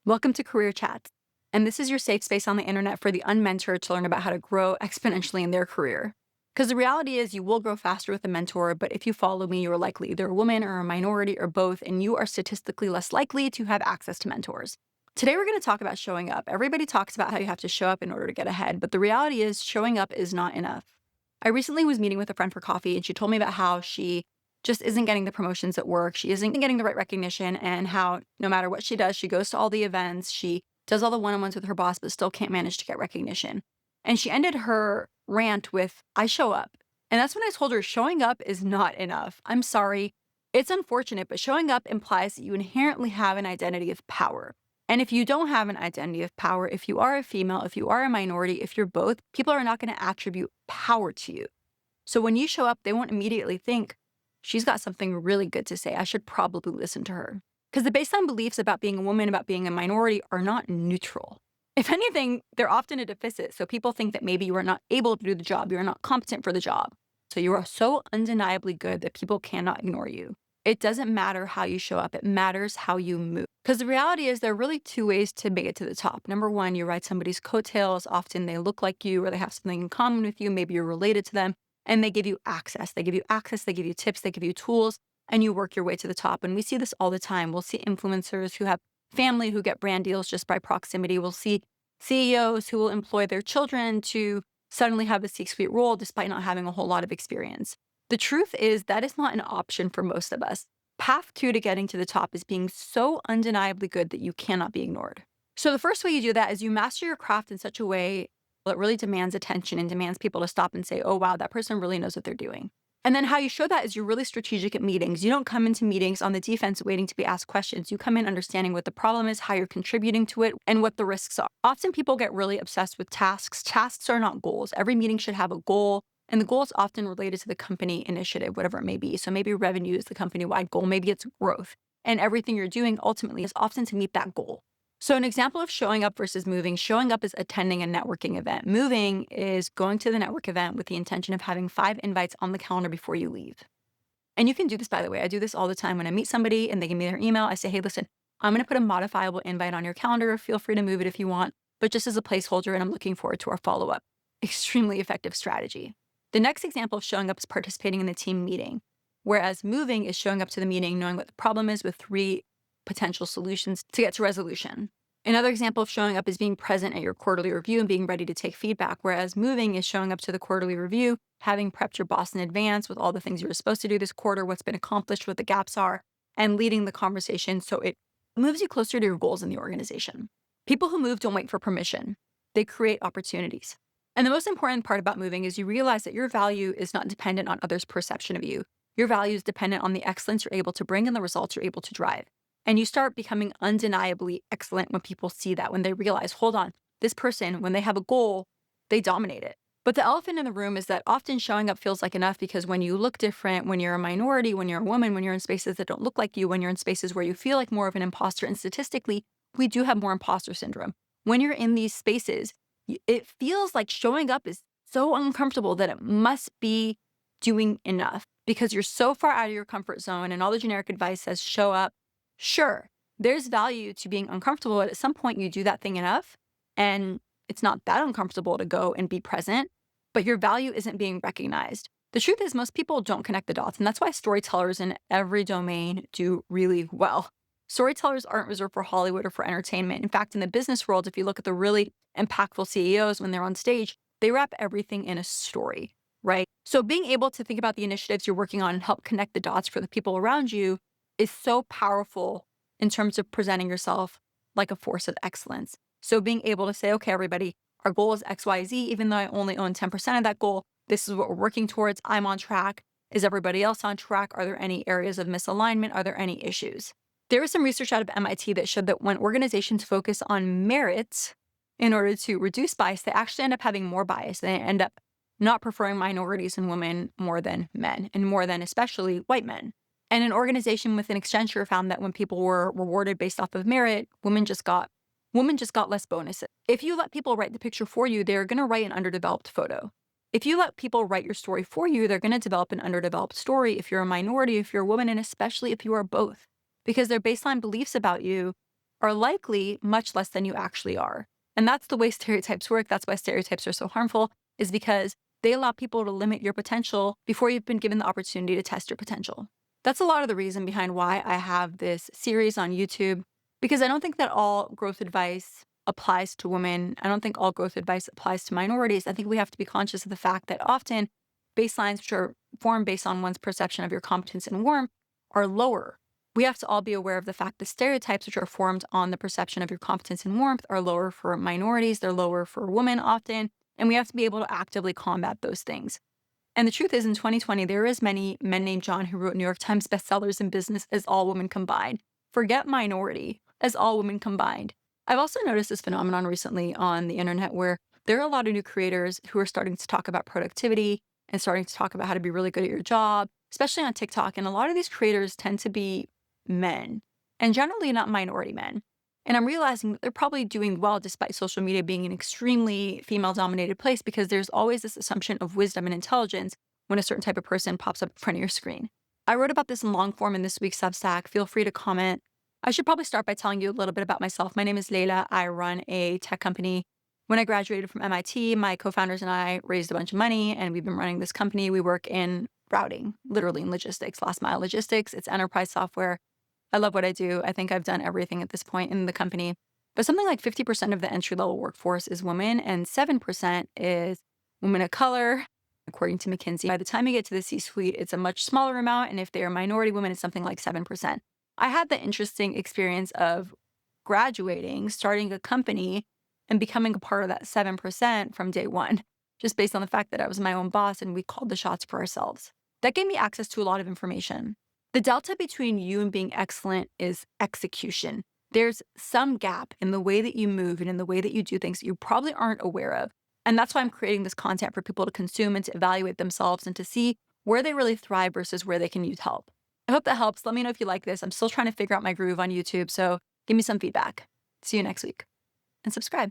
Welcome to Career Chats, and this is your safe space on the internet for the unmentored to learn about how to grow exponentially in their career. Because the reality is, you will grow faster with a mentor, but if you follow me, you're likely either a woman or a minority or both, and you are statistically less likely to have access to mentors. Today, we're going to talk about showing up. Everybody talks about how you have to show up in order to get ahead, but the reality is, showing up is not enough. I recently was meeting with a friend for coffee, and she told me about how she just isn't getting the promotions at work. She isn't getting the right recognition, and how no matter what she does, she goes to all the events, she does all the one on ones with her boss, but still can't manage to get recognition. And she ended her rant with, I show up. And that's when I told her showing up is not enough. I'm sorry. It's unfortunate, but showing up implies that you inherently have an identity of power. And if you don't have an identity of power, if you are a female, if you are a minority, if you're both, people are not going to attribute power to you. So when you show up, they won't immediately think, she's got something really good to say. I should probably listen to her. Because the baseline beliefs about being a woman, about being a minority are not neutral. If anything, they're often a deficit. So people think that maybe you are not able to do the job, you are not competent for the job. So you are so undeniably good that people cannot ignore you. It doesn't matter how you show up, it matters how you move. Because the reality is, there are really two ways to make it to the top. Number one, you ride somebody's coattails. Often they look like you or they have something in common with you. Maybe you're related to them, and they give you access. They give you access, they give you tips, they give you tools, and you work your way to the top. And we see this all the time. We'll see influencers who have family who get brand deals just by proximity. We'll see CEOs who will employ their children to suddenly have a C-suite role despite not having a whole lot of experience. The truth is, that is not an option for most of us. Path two to getting to the top is being so undeniably good that you cannot be ignored. So the first way you do that is you master your craft in such a way that really demands attention and demands people to stop and say, oh, wow, that person really knows what they're doing. And then how you show that is you're really strategic at meetings. You don't come into meetings on the defense waiting to be asked questions. You come in understanding what the problem is, how you're contributing to it, and what the risks are. Often people get really obsessed with tasks. Tasks are not goals. Every meeting should have a goal, and the goal is often related to the company initiative, whatever it may be. So maybe revenue is the company-wide goal, maybe it's growth. And everything you're doing ultimately is often to meet that goal. So an example of showing up versus moving: showing up is attending a networking event. Moving is going to the network event with the intention of having 5 invites on the calendar before you leave. And you can do this, by the way. I do this all the time when I meet somebody and they give me their email. I say, hey, listen, I'm going to put a modifiable invite on your calendar. Feel free to move it if you want, but just as a placeholder, and I'm looking forward to our follow-up. Extremely effective strategy. The next example of showing up is participating in the team meeting, whereas moving is showing up to the meeting knowing what the problem is with 3 potential solutions to get to resolution. Another example of showing up is being present at your quarterly review and being ready to take feedback, whereas moving is showing up to the quarterly review, having prepped your boss in advance with all the things you were supposed to do this quarter, what's been accomplished, what the gaps are, and leading the conversation so it moves you closer to your goals in the organization. People who move don't wait for permission. They create opportunities. And the most important part about moving is you realize that your value is not dependent on others' perception of you. Your value is dependent on the excellence you're able to bring and the results you're able to drive. And you start becoming undeniably excellent when people see that, when they realize, hold on, this person, when they have a goal, they dominate it. But the elephant in the room is that often showing up feels like enough because when you look different, when you're a minority, when you're a woman, when you're in spaces that don't look like you, when you're in spaces where you feel like more of an imposter, and statistically, we do have more imposter syndrome. When you're in these spaces, it feels like showing up is so uncomfortable that it must be doing enough because you're so far out of your comfort zone, and all the generic advice says show up. Sure, there's value to being uncomfortable, but at some point you do that thing enough, and it's not that uncomfortable to go and be present, but your value isn't being recognized. The truth is, most people don't connect the dots, and that's why storytellers in every domain do really well. Storytellers aren't reserved for Hollywood or for entertainment. In fact, in the business world, if you look at the really impactful CEOs, when they're on stage, they wrap everything in a story, right? So being able to think about the initiatives you're working on and help connect the dots for the people around you is so powerful in terms of presenting yourself like a force of excellence. So being able to say, okay, everybody, our goal is XYZ, even though I only own 10% of that goal, this is what we're working towards. I'm on track. Is everybody else on track? Are there any areas of misalignment? Are there any issues? There was some research out of MIT that showed that when organizations focus on merit in order to reduce bias, they actually end up having more bias. They end up not preferring minorities and women more than men, and more than especially white men. And an organization with an Accenture found that when people were rewarded based off of merit, women just got less bonuses. If you let people write the picture for you, they're going to write an underdeveloped photo. If you let people write your story for you, they're going to develop an underdeveloped story if you're a minority, if you're a woman, and especially if you are both, because their baseline beliefs about you are likely much less than you actually are. And that's the way stereotypes work. That's why stereotypes are so harmful, is because they allow people to limit your potential before you've been given the opportunity to test your potential. That's a lot of the reason behind why I have this series on YouTube, because I don't think that all growth advice applies to women. I don't think all growth advice applies to minorities. I think we have to be conscious of the fact that often baselines, which are formed based on one's perception of your competence and warmth, are lower. We have to all be aware of the fact that stereotypes, which are formed on the perception of your competence and warmth, are lower for minorities, they're lower for women often, and we have to be able to actively combat those things. And the truth is, in 2020, there is many men named John who wrote New York Times bestsellers in business as all women combined. Forget minority, as all women combined. I've also noticed this phenomenon recently on the internet where there are a lot of new creators who are starting to talk about productivity and starting to talk about how to be really good at your job, especially on TikTok. And a lot of these creators tend to be men, and generally not minority men. And I'm realizing that they're probably doing well despite social media being an extremely female dominated place, because there's always this assumption of wisdom and intelligence when a certain type of person pops up in front of your screen. I wrote about this in long form in this week's Substack. Feel free to comment. I should probably start by telling you a little bit about myself. My name is Leila. I run a tech company. When I graduated from MIT, my co-founders and I raised a bunch of money, and we've been running this company. We work in routing, literally in logistics, last mile logistics. It's enterprise software. I love what I do. I think I've done everything at this point in the company. But something like 50% of the entry level workforce is women, and 7% is women of color, according to McKinsey. By the time you get to the C suite, it's a much smaller amount. And if they are minority women, it's something like 7%. I had the interesting experience of graduating, starting a company, and becoming a part of that 7% from day one, just based on the fact that I was my own boss and we called the shots for ourselves. That gave me access to a lot of information. The delta between you and being excellent is execution. There's some gap in the way that you move and in the way that you do things that you probably aren't aware of. And that's why I'm creating this content for people to consume and to evaluate themselves and to see where they really thrive versus where they can use help. I hope that helps. Let me know if you like this. I'm still trying to figure out my groove on YouTube, so give me some feedback. See you next week. And subscribe.